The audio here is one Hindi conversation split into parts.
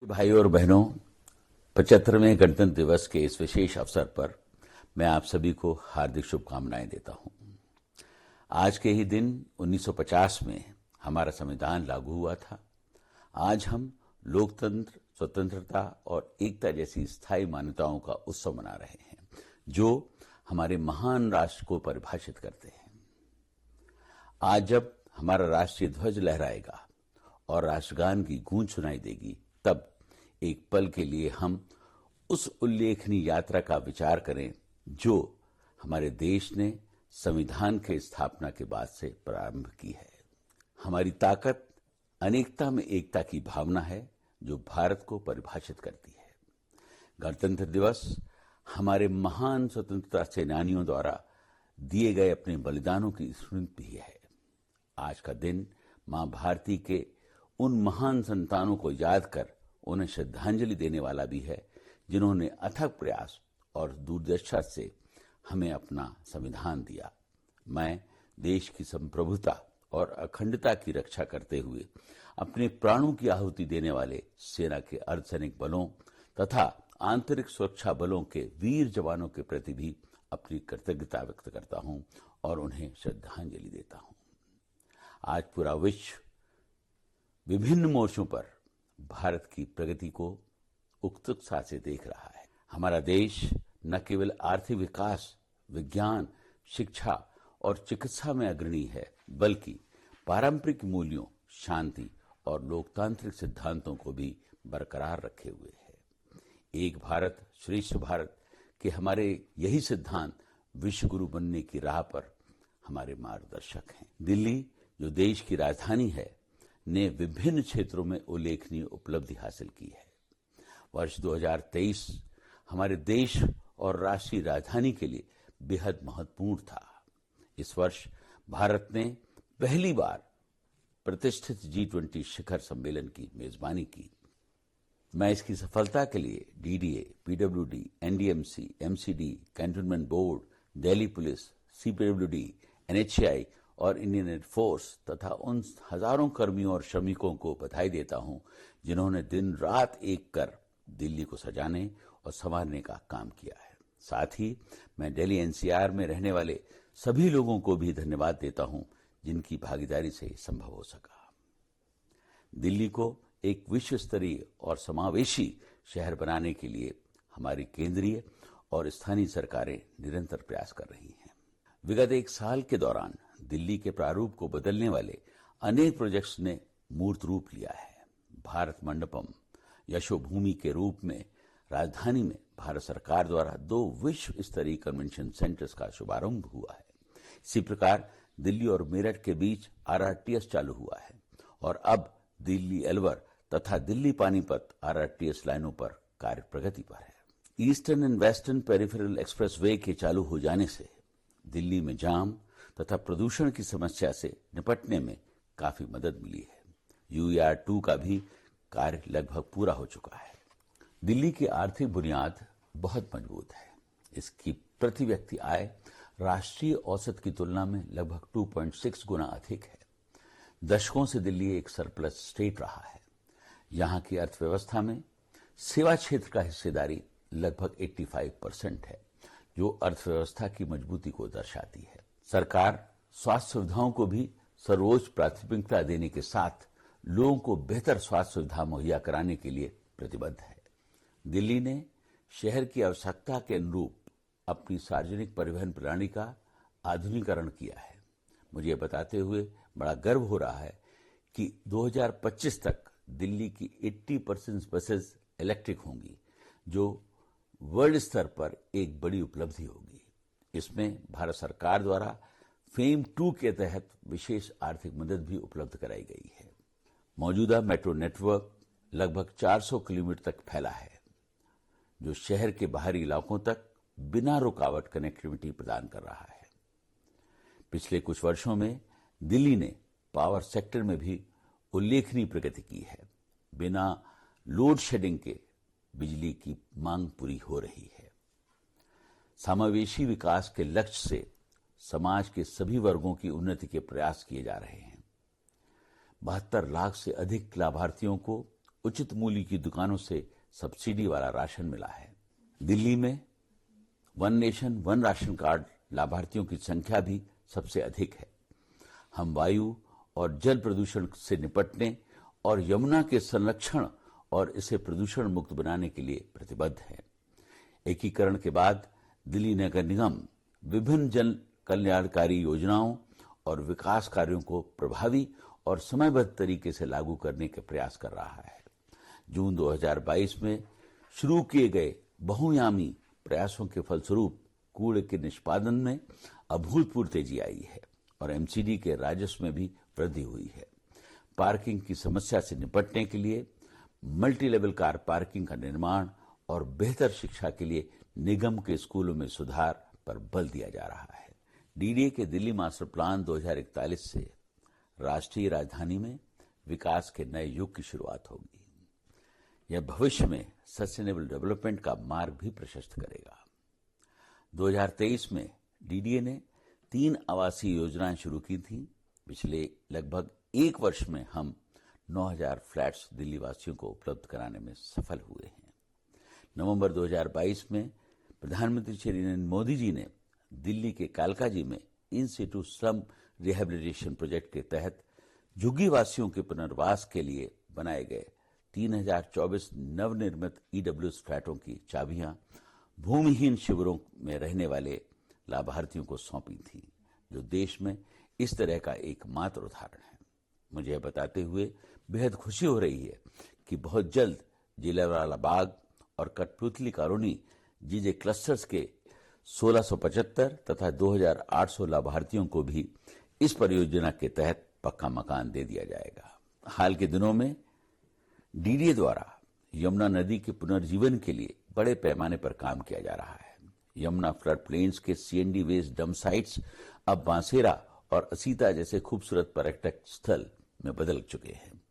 भाइयों और बहनों, 75वें गणतंत्र दिवस के इस विशेष अवसर पर मैं आप सभी को हार्दिक शुभकामनाएं देता हूं। आज के ही दिन 1950 में हमारा संविधान लागू हुआ था। आज हम लोकतंत्र, स्वतंत्रता और एकता जैसी स्थायी मान्यताओं का उत्सव मना रहे हैं, जो हमारे महान राष्ट्र को परिभाषित करते हैं। आज जब हमारा राष्ट्रीय ध्वज लहराएगा और राष्ट्रगान की गूंज सुनाई देगी, तब एक पल के लिए हम उस उल्लेखनीय यात्रा का विचार करें जो हमारे देश ने संविधान के स्थापना के बाद से प्रारंभ की है। हमारी ताकत अनेकता में एकता की भावना है, जो भारत को परिभाषित करती है। गणतंत्र दिवस हमारे महान स्वतंत्रता सेनानियों द्वारा दिए गए अपने बलिदानों की स्मृति भी है। आज का दिन मां भारती के उन महान संतानों को याद कर उन्हें श्रद्धांजलि देने वाला भी है, जिन्होंने अथक प्रयास और दूरदर्शिता से हमें अपना संविधान दिया। मैं देश की संप्रभुता और अखंडता की रक्षा करते हुए अपने प्राणों की आहुति देने वाले सेना के अर्धसैनिक बलों तथा आंतरिक सुरक्षा बलों के वीर जवानों के प्रति भी अपनी कृतज्ञता व्यक्त करता हूं और उन्हें श्रद्धांजलि देता हूं। आज पूरा विश्व विभिन्न मोर्चों पर भारत की प्रगति को उत्सुकता से देख रहा है। हमारा देश न केवल आर्थिक विकास, विज्ञान, शिक्षा और चिकित्सा में अग्रणी है, बल्कि पारंपरिक मूल्यों, शांति और लोकतांत्रिक सिद्धांतों को भी बरकरार रखे हुए है। एक भारत श्रेष्ठ भारत के हमारे यही सिद्धांत विश्व गुरु बनने की राह पर हमारे मार्गदर्शक हैं। दिल्ली, जो देश की राजधानी है, ने विभिन्न क्षेत्रों में उल्लेखनीय उपलब्धि हासिल की है। वर्ष 2023 हमारे देश और राष्ट्रीय राजधानी के लिए बेहद महत्वपूर्ण था। इस वर्ष भारत ने पहली बार प्रतिष्ठित G20 शिखर सम्मेलन की मेजबानी की। मैं इसकी सफलता के लिए DDA, PWD, NDMC, MCD, cantonment board, Delhi police, CPWD, NHAI और इंडियन एयरफोर्स तथा उन हजारों कर्मियों और श्रमिकों को बधाई देता हूं, जिन्होंने दिन रात एक कर दिल्ली को सजाने और संवारने का काम किया है। साथ ही मैं दिल्ली NCR में रहने वाले सभी लोगों को भी धन्यवाद देता हूं, जिनकी भागीदारी से संभव हो सका। दिल्ली को एक विश्व स्तरीय और समावेशी शहर बनाने के लिए हमारी केंद्रीय और स्थानीय सरकारें निरंतर प्रयास कर रही हैं। विगत एक साल के दौरान दिल्ली के प्रारूप को बदलने वाले अनेक प्रोजेक्ट्स ने मूर्त रूप लिया है। भारत मंडपम यशोभूमि के रूप में राजधानी में भारत सरकार द्वारा 2 विश्व स्तरीय कन्वेंशन सेंटर्स का शुभारंभ हुआ है। इसी प्रकार दिल्ली और मेरठ के बीच RRTS चालू हुआ है और अब दिल्ली अलवर तथा दिल्ली पानीपत RRTS लाइनों पर कार्य प्रगति पर है। Eastern and western peripheral expressway के चालू हो जाने से दिल्ली में जाम तथा प्रदूषण की समस्या से निपटने में काफी मदद मिली है। UER-2 का भी कार्य लगभग पूरा हो चुका है। दिल्ली की आर्थिक बुनियाद बहुत मजबूत है। इसकी प्रति व्यक्ति आय राष्ट्रीय औसत की तुलना में लगभग 2.6 गुना अधिक है। दशकों से दिल्ली एक सरप्लस स्टेट रहा है। यहाँ की अर्थव्यवस्था में सेवा क्षेत्र का हिस्सेदारी लगभग 85% है, जो अर्थव्यवस्था की मजबूती को दर्शाती है। सरकार स्वास्थ्य सुविधाओं को भी सर्वोच्च प्राथमिकता देने के साथ लोगों को बेहतर स्वास्थ्य सुविधा मुहैया कराने के लिए प्रतिबद्ध है। दिल्ली ने शहर की आवश्यकता के अनुरूप अपनी सार्वजनिक परिवहन प्रणाली का आधुनिकीकरण किया है। मुझे बताते हुए बड़ा गर्व हो रहा है कि 2025 तक दिल्ली की 80% बसेस इलेक्ट्रिक होंगी, जो वर्ल्ड स्तर पर एक बड़ी उपलब्धि होगी। इसमें भारत सरकार द्वारा फेम 2 के तहत विशेष आर्थिक मदद भी उपलब्ध कराई गई है। मौजूदा मेट्रो नेटवर्क लगभग 400 किलोमीटर तक फैला है, जो शहर के बाहरी इलाकों तक बिना रुकावट कनेक्टिविटी प्रदान कर रहा है। पिछले कुछ वर्षों में दिल्ली ने पावर सेक्टर में भी उल्लेखनीय प्रगति की है। बिना लोड शेडिंग के बिजली की मांग पूरी हो रही है। समावेशी विकास के लक्ष्य से समाज के सभी वर्गों की उन्नति के प्रयास किए जा रहे हैं। 72 लाख से अधिक लाभार्थियों को उचित मूल्य की दुकानों से सब्सिडी वाला राशन मिला है। दिल्ली में one nation one ration card लाभार्थियों की संख्या भी सबसे अधिक है। हम वायु और जल प्रदूषण से निपटने और यमुना के संरक्षण और इसे प्रदूषण मुक्त बनाने के लिए प्रतिबद्ध हैं। एकीकरण के बाद दिल्ली नगर निगम विभिन्न जन कल्याणकारी योजनाओं और विकास कार्यों को प्रभावी और समयबद्ध तरीके से लागू करने के प्रयास कर रहा है। जून 2022 में शुरू किए गए बहुआयामी प्रयासों के फलस्वरूप कूड़े के निष्पादन में अभूतपूर्व तेजी आई है और एमसीडी के राजस्व में भी वृद्धि हुई है। पार्किंग की समस्या से निपटने के लिए मल्टी लेवल कार पार्किंग का निर्माण और बेहतर शिक्षा के लिए निगम के स्कूलों में सुधार पर बल दिया जा रहा है। डीडीए के दिल्ली मास्टर प्लान 2041 से राष्ट्रीय राजधानी में विकास के नए युग की शुरुआत होगी। यह भविष्य में सस्टेनेबल डेवलपमेंट का मार्ग भी प्रशस्त करेगा। 2023 में डीडीए ने 3 आवासीय योजनाएं शुरू की थी। पिछले लगभग 1 वर्ष में हम 9000 फ्लैट्स दिल्ली वासियों को उपलब्ध कराने में सफल हुए हैं। नवंबर 2022 में प्रधानमंत्री श्री नरेंद्र मोदी जी ने दिल्ली के कालकाजी में इन सिटू स्लम रिहैबिलिटेशन प्रोजेक्ट के तहत झुग्गी वासियों के पुनर्वास के लिए बनाए गए 3024 नवनिर्मित ईडब्ल्यूएस फ्लैटों की चाबियां भूमिहीन शिविरों में रहने वाले लाभार्थियों को सौंपी थी, जो देश में इस तरह का एकमात्र उदाहरण है। मुझे यह बताते हुए बेहद खुशी हो रही है कि बहुत जल्द जिलावाला बाग और कठपुतली कॉलोनी जीजे क्लस्टर्स के 1675 तथा 2800 लाभार्थियों को भी इस परियोजना के तहत पक्का मकान दे दिया जाएगा। हाल के दिनों में डीडीए द्वारा यमुना नदी के पुनर्जीवन के लिए बड़े पैमाने पर काम किया जा रहा है। यमुना फ्लड प्लेन्स के सीएनडी वेस्ट डंप साइट्स अब बांसेरा और असीता जैसे खूबसूरत पर्यटक स्थल में बदल चुके हैं।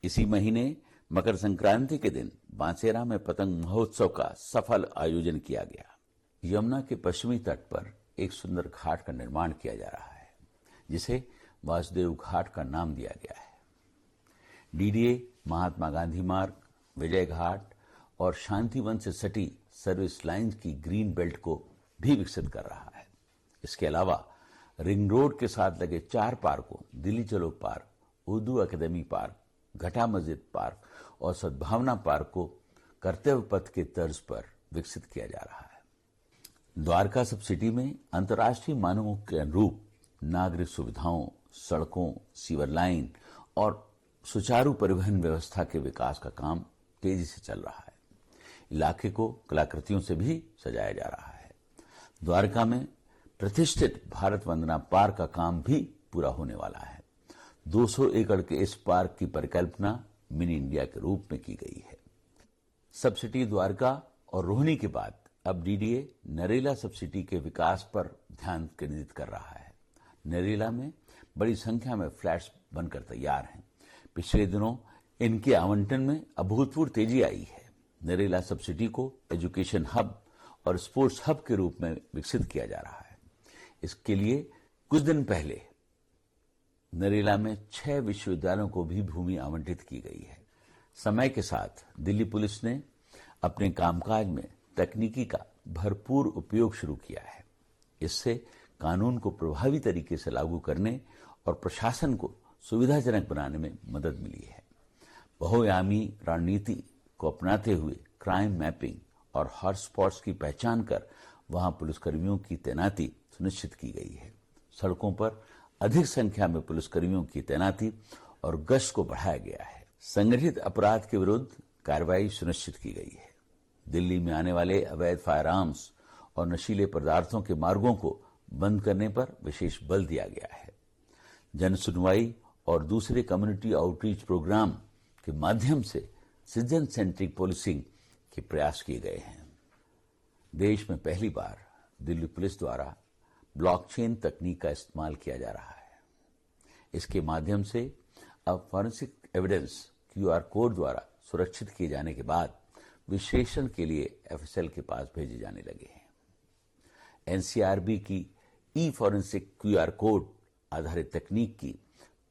इसी महीने मकर संक्रांति के दिन बांसेरा में पतंग महोत्सव का सफल आयोजन किया गया। यमुना के पश्चिमी तट पर एक सुंदर घाट का निर्माण किया जा रहा है, जिसे वासुदेव घाट का नाम दिया गया है। डीडीए महात्मा गांधी मार्ग, विजय घाट और शांतिवन से सटी सर्विस लाइन की ग्रीन बेल्ट को भी विकसित कर रहा है। इसके अलावा रिंग रोड के साथ लगे 4 पार्कों दिल्ली चलो पार्क, उर्दू अकेडमी पार्क, घटा मस्जिद पार्क और सद्भावना पार्क को कर्तव्य पथ के तर्ज पर विकसित किया जा रहा है। द्वारका सब सिटी में अंतर्राष्ट्रीय मानकों के अनुरूप नागरिक सुविधाओं, सड़कों, सीवर लाइन और सुचारू परिवहन व्यवस्था के विकास का काम तेजी से चल रहा है। इलाके को कलाकृतियों से भी सजाया जा रहा है। द्वारका में प्रतिष्ठित भारत वंदना पार्क का काम भी पूरा होने वाला है। 200 एकड़ के इस पार्क की परिकल्पना मिनी इंडिया के रूप में की गई है। सब सिटी द्वारका और रोहिणी के बाद अब डीडीए नरेला सब सिटी के विकास पर ध्यान केंद्रित कर रहा है। नरेला में बड़ी संख्या में फ्लैट्स बनकर तैयार हैं। पिछले दिनों इनके आवंटन में अभूतपूर्व तेजी आई है। नरेला सब सिटी को एजुकेशन हब और स्पोर्ट्स हब के रूप में विकसित किया जा रहा है। इसके लिए कुछ दिन पहले नरेला में 6 विश्वविद्यालयों को भी भूमि आवंटित की गई है। समय के साथ दिल्ली पुलिस ने अपने कामकाज में तकनीकी का भरपूर उपयोग शुरू किया है। इससे कानून को प्रभावी तरीके से लागू करने और प्रशासन को सुविधाजनक बनाने में मदद मिली है। बहुआयामी रणनीति को अपनाते हुए क्राइम मैपिंग और हॉटस्पॉट्स की पहचान कर वहां पुलिसकर्मियों की तैनाती सुनिश्चित की गई है। सड़कों पर अधिक संख्या में पुलिसकर्मियों की तैनाती और गश्त को बढ़ाया गया है। संगठित अपराध के विरुद्ध कार्रवाई सुनिश्चित की गई है। दिल्ली में आने वाले अवैध फायर आर्म्स और नशीले पदार्थों के मार्गों को बंद करने पर विशेष बल दिया गया है। जन सुनवाई और दूसरे कम्युनिटी आउटरीच प्रोग्राम के माध्यम से सिटीजन सेंट्रिक पुलिसिंग के प्रयास किए गए हैं। देश में पहली बार दिल्ली पुलिस द्वारा ब्लॉकचेन तकनीक का इस्तेमाल किया जा रहा है। इसके माध्यम से अब फॉरेंसिक एविडेंस क्यूआर कोड द्वारा सुरक्षित किए जाने के बाद विश्लेषण के लिए एफएसएल के पास भेजे जाने लगे हैं। एनसीआरबी की ई फॉरेंसिक क्यूआर कोड आधारित तकनीक की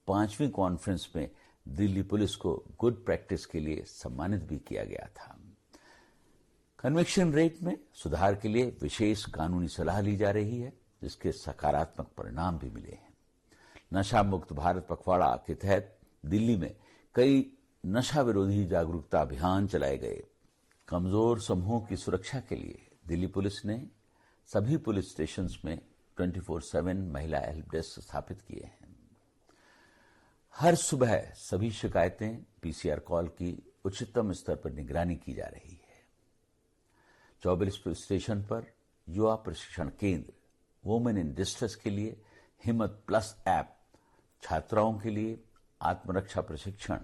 5वीं कॉन्फ्रेंस में दिल्ली पुलिस को गुड प्रैक्टिस के लिए सम्मानित भी किया गया था। कन्विक्शन रेट में सुधार के लिए विशेष कानूनी सलाह ली जा रही है, जिसके सकारात्मक परिणाम भी मिले हैं। नशा मुक्त भारत पखवाड़ा के तहत दिल्ली में कई नशा विरोधी जागरूकता अभियान चलाए गए। कमजोर समूहों की सुरक्षा के लिए दिल्ली पुलिस ने सभी पुलिस स्टेशंस में 24/7 महिला हेल्प डेस्क स्थापित किए हैं। हर सुबह सभी शिकायतें पीसीआर कॉल की उच्चतम स्तर पर निगरानी की जा रही है। 24 पुलिस स्टेशन पर युवा प्रशिक्षण केंद्र, वुमेन इन डिस्ट्रेस के लिए हिम्मत प्लस ऐप, छात्राओं के लिए आत्मरक्षा प्रशिक्षण,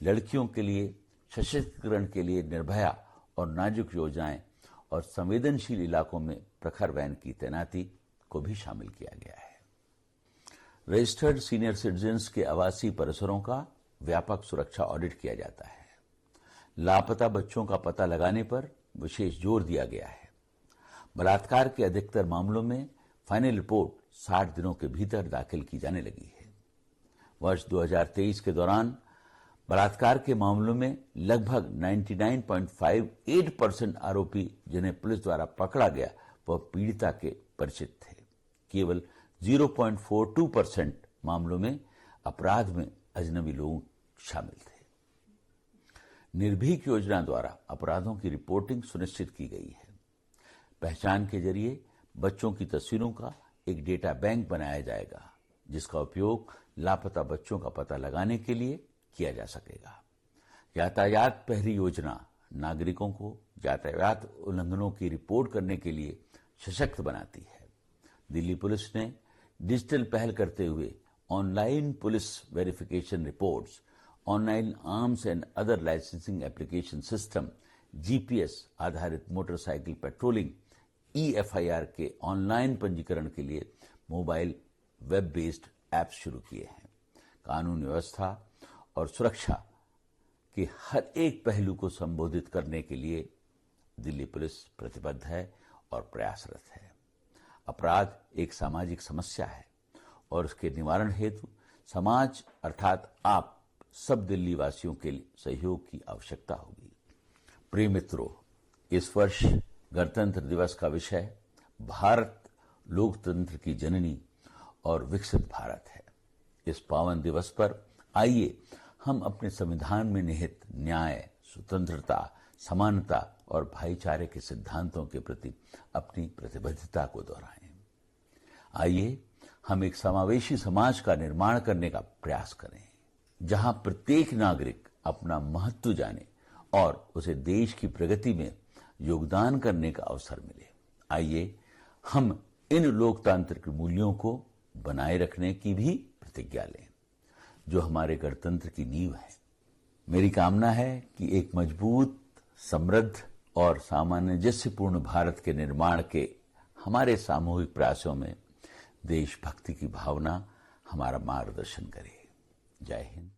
लड़कियों के लिए सशक्तिकरण के लिए निर्भया और नाजुक योजनाएं और संवेदनशील इलाकों में प्रखर वैन की तैनाती को भी शामिल किया गया है। रजिस्टर्ड सीनियर सिटीजन्स के आवासीय परिसरों का व्यापक सुरक्षा ऑडिट किया जाता है। लापता बच्चों का पता लगाने पर विशेष जोर दिया गया है। बलात्कार के अधिकतर मामलों में फाइनल रिपोर्ट 60 दिनों के भीतर दाखिल की जाने लगी है। वर्ष 2023 के दौरान बलात्कार के मामलों में लगभग 99.58% आरोपी जिन्हें पुलिस द्वारा पकड़ा गया वह पीड़िता के परिचित थे। केवल 0.42% मामलों में अपराध में अजनबी लोग शामिल थे। निर्भीक योजना द्वारा अपराधों की रिपोर्टिंग सुनिश्चित की गई है। पहचान के जरिए बच्चों की तस्वीरों का एक डेटा बैंक बनाया जाएगा, जिसका उपयोग लापता बच्चों का पता लगाने के लिए किया जा सकेगा। यातायात प्रहरी योजना नागरिकों को यातायात उल्लंघनों की रिपोर्ट करने के लिए सशक्त बनाती है। दिल्ली पुलिस ने डिजिटल पहल करते हुए online police verification reports, online arms and other licensing application system, GPS आधारित मोटरसाइकिल पेट्रोलिंग, EFIR के ऑनलाइन पंजीकरण के लिए मोबाइल वेब बेस्ड ऐप्स शुरू किए हैं। कानून व्यवस्था और सुरक्षा के हर एक पहलू को संबोधित करने के लिए दिल्ली पुलिस प्रतिबद्ध है और प्रयासरत है। अपराध एक सामाजिक समस्या है और उसके निवारण हेतु समाज अर्थात आप सब दिल्ली वासियों के सहयोग की आवश्यकता होगी। प्रिय मित्रों, इस वर्ष गणतंत्र दिवस का विषय भारत लोकतंत्र की जननी और विकसित भारत है। इस पावन दिवस पर आइए हम अपने संविधान में निहित न्याय, स्वतंत्रता, समानता और भाईचारे के सिद्धांतों के प्रति अपनी प्रतिबद्धता को दोहराएं। आइए हम एक समावेशी समाज का निर्माण करने का प्रयास करें, जहां प्रत्येक नागरिक अपना महत्व जाने और उसे देश की प्रगति में योगदान करने का अवसर मिले। आइए हम इन लोकतांत्रिक मूल्यों को बनाए रखने की भी प्रतिज्ञा लें, जो हमारे गणतंत्र की नींव है। मेरी कामना है कि एक मजबूत, समृद्ध और सामंजस्यपूर्ण भारत के निर्माण के हमारे सामूहिक प्रयासों में देशभक्ति की भावना हमारा मार्गदर्शन करे। जय हिंद।